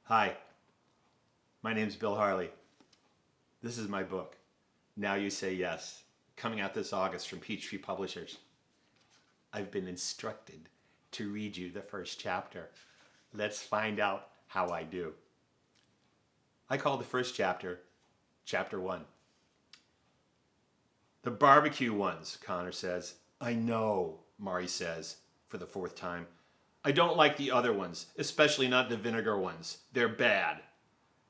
Hi, my name's Bill Harley. This is my book, Now You Say Yes, coming out this August from Peachtree Publishers. I've been instructed to read you the first chapter. Let's find out how I do. I call the first chapter, Chapter 1. The barbecue ones, Conor says. I know, Mari says, for the fourth time. I don't like the other ones, especially not the vinegar ones. They're bad.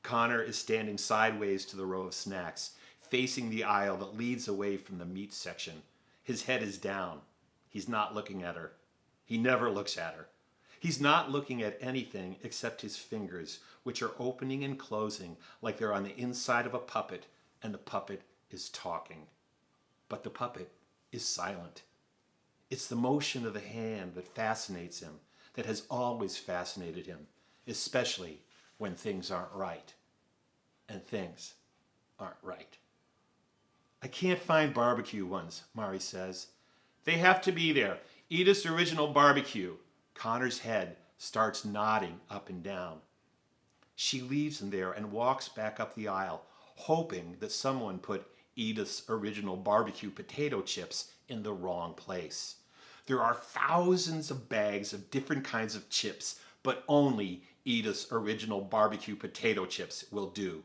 Conor is standing sideways to the row of snacks, facing the aisle that leads away from the meat section. His head is down. He's not looking at her. He never looks at her. He's not looking at anything except his fingers, which are opening and closing like they're on the inside of a puppet, and the puppet is talking. But the puppet is silent. It's the motion of the hand that fascinates him, that has always fascinated him, especially when things aren't right. And things aren't right. I can't find barbecue ones, Mari says. They have to be there. Ediths Original BBQ. Conor's head starts nodding up and down. She leaves him there and walks back up the aisle, hoping that someone put Edith's Original BBQ potato chips in the wrong place. There are thousands of bags of different kinds of chips, but only Edith's Original BBQ potato chips will do.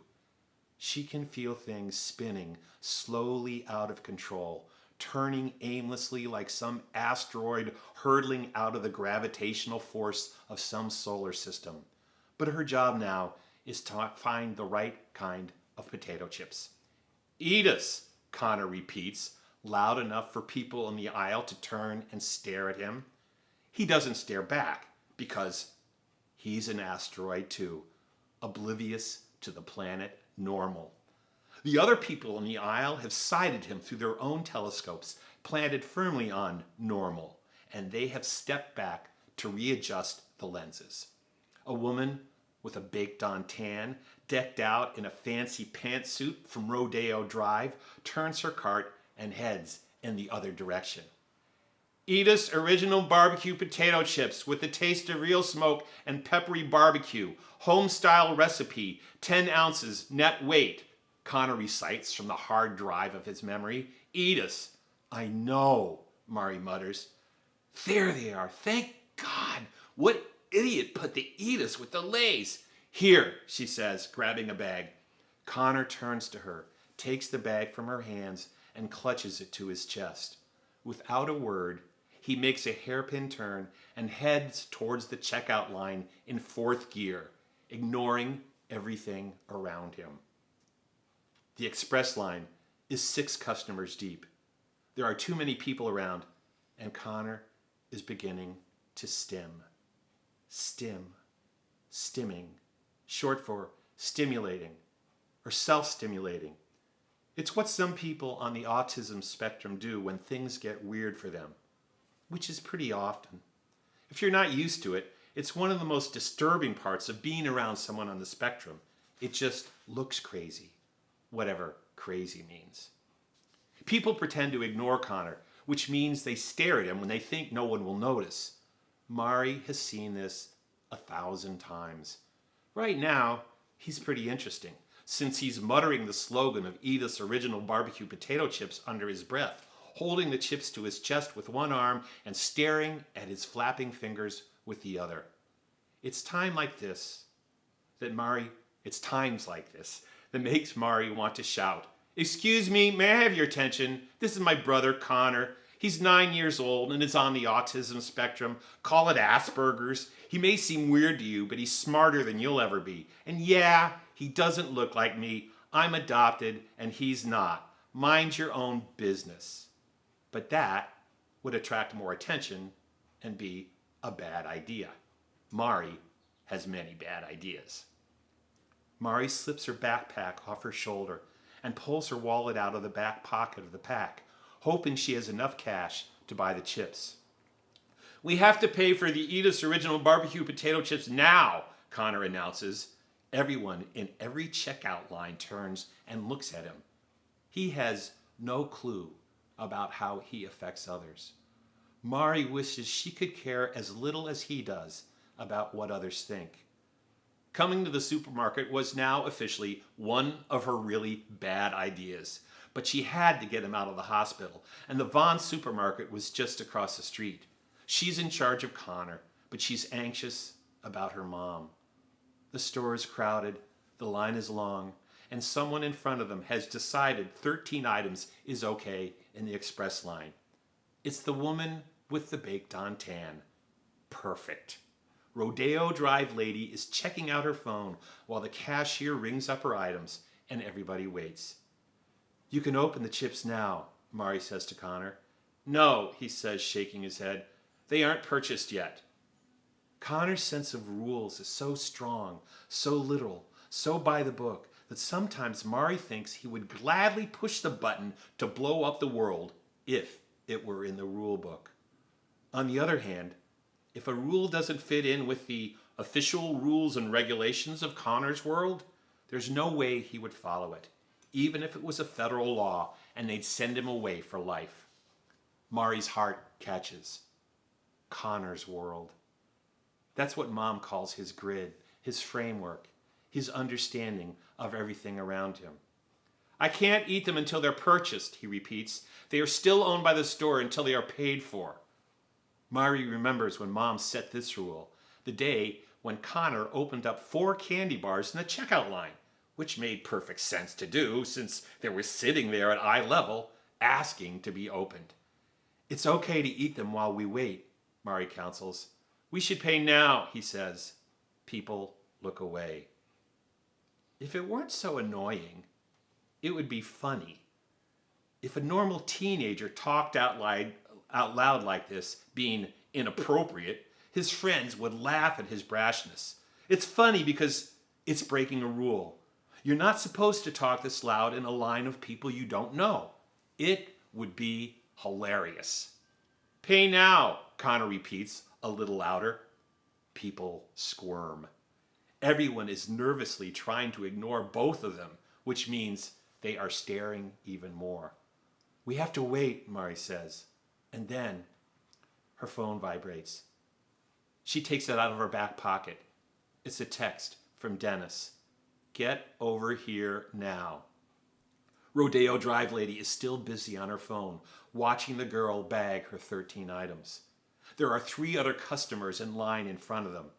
She can feel things spinning slowly out of control, turning aimlessly like some asteroid hurtling out of the gravitational force of some solar system. But her job now is to find the right kind of potato chips. Edith's, Conor repeats, loud enough for people in the aisle to turn and stare at him. He doesn't stare back because he's an asteroid too, oblivious to the planet normal. The other people in the aisle have sighted him through their own telescopes, planted firmly on normal, and they have stepped back to readjust the lenses. A woman with a baked-on tan, decked out in a fancy pantsuit from Rodeo Drive, turns her cart and heads in the other direction. Edith's Original BBQ potato chips with the taste of real smoke and peppery barbecue. Home-style recipe, 10 ounces net weight. Conor recites from the hard drive of his memory. Edith's. I know, Mari mutters. There they are. Thank God. What idiot put the Edith's with the Lays? Here, she says, grabbing a bag. Conor turns to her, takes the bag from her hands, and clutches it to his chest. Without a word, he makes a hairpin turn and heads towards the checkout line in fourth gear, ignoring everything around him. The express line is 6 customers deep. There are too many people around, and Conor is beginning to stim. Stim. Stimming. Short for stimulating or self-stimulating. It's what some people on the autism spectrum do when things get weird for them, which is pretty often. If you're not used to it, it's one of the most disturbing parts of being around someone on the spectrum. It just looks crazy, whatever crazy means. People pretend to ignore Conor, which means they stare at him when they think no one will notice. Mari has seen this 1,000 times. Right now, he's pretty interesting, since he's muttering the slogan of Edith's Original BBQ potato chips under his breath, holding the chips to his chest with one arm and staring at his flapping fingers with the other. It's times like this that makes Mari want to shout, Excuse me, may I have your attention? This is my brother, Conor. He's 9 years old and is on the autism spectrum. Call it Asperger's. He may seem weird to you, but he's smarter than you'll ever be. And yeah, he doesn't look like me. I'm adopted and he's not. Mind your own business. But that would attract more attention and be a bad idea. Mari has many bad ideas. Mari slips her backpack off her shoulder and pulls her wallet out of the back pocket of the pack, hoping she has enough cash to buy the chips. We have to pay for the Edith's Original BBQ potato chips now, Conor announces. Everyone in every checkout line turns and looks at him. He has no clue about how he affects others. Mari wishes she could care as little as he does about what others think. Coming to the supermarket was now officially one of her really bad ideas. But she had to get him out of the hospital, and the Vons supermarket was just across the street. She's in charge of Conor, but she's anxious about her mom. The store is crowded, the line is long, and someone in front of them has decided 13 items is okay in the express line. It's the woman with the baked-on tan. Perfect. Rodeo Drive lady is checking out her phone while the cashier rings up her items, and everybody waits. "You can open the chips now," Mari says to Conor. "No," he says, shaking his head. "They aren't purchased yet." Conor's sense of rules is so strong, so literal, so by the book, that sometimes Mari thinks he would gladly push the button to blow up the world if it were in the rule book. On the other hand, if a rule doesn't fit in with the official rules and regulations of Conor's world, there's no way he would follow it, even if it was a federal law and they'd send him away for life. Mari's heart catches. Conor's world. That's what Mom calls his grid, his framework, his understanding of everything around him. "I can't eat them until they're purchased," he repeats. "They are still owned by the store until they are paid for." Mari remembers when Mom set this rule, the day when Conor opened up 4 candy bars in the checkout line, which made perfect sense to do since they were sitting there at eye level, asking to be opened. "It's okay to eat them while we wait," Mari counsels. "We should pay now," he says. People look away. If it weren't so annoying, it would be funny. If a normal teenager talked out loud like this, being inappropriate, his friends would laugh at his brashness. It's funny because it's breaking a rule. You're not supposed to talk this loud in a line of people you don't know. It would be hilarious. "Pay now," Conor repeats a little louder. People squirm. Everyone is nervously trying to ignore both of them, which means they are staring even more. "We have to wait," Mari says. And then her phone vibrates. She takes it out of her back pocket. It's a text from Dennis. "Get over here now." Rodeo Drive lady is still busy on her phone, watching the girl bag her 13 items. There are 3 other customers in line in front of them.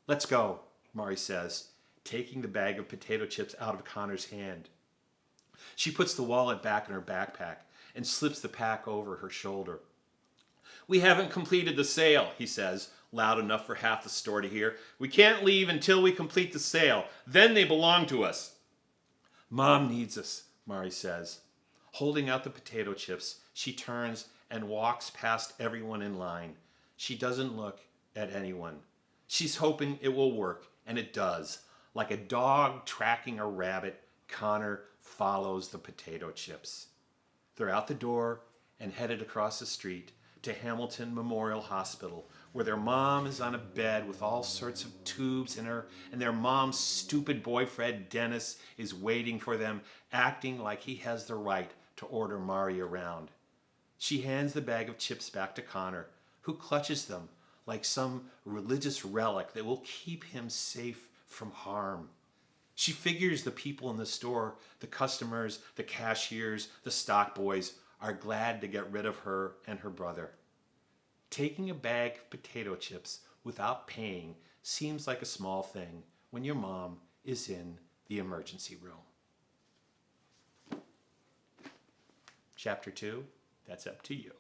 "Let's go," Mari says, taking the bag of potato chips out of Conor's hand. She puts the wallet back in her backpack and slips the pack over her shoulder. "We haven't completed the sale," he says, loud enough for half the store to hear. "We can't leave until we complete the sale. Then they belong to us." "Mom needs us," Mari says. Holding out the potato chips, she turns and walks past everyone in line. She doesn't look at anyone. She's hoping it will work, and it does. Like a dog tracking a rabbit, Conor follows the potato chips. They're out the door and headed across the street to Hamilton Memorial Hospital, where their mom is on a bed with all sorts of tubes in her, and their mom's stupid boyfriend, Dennis, is waiting for them, acting like he has the right to order Mari around. She hands the bag of chips back to Conor, who clutches them like some religious relic that will keep him safe from harm. She figures the people in the store, the customers, the cashiers, the stock boys, are glad to get rid of her and her brother. Taking a bag of potato chips without paying seems like a small thing when your mom is in the emergency room. Chapter 2, that's up to you.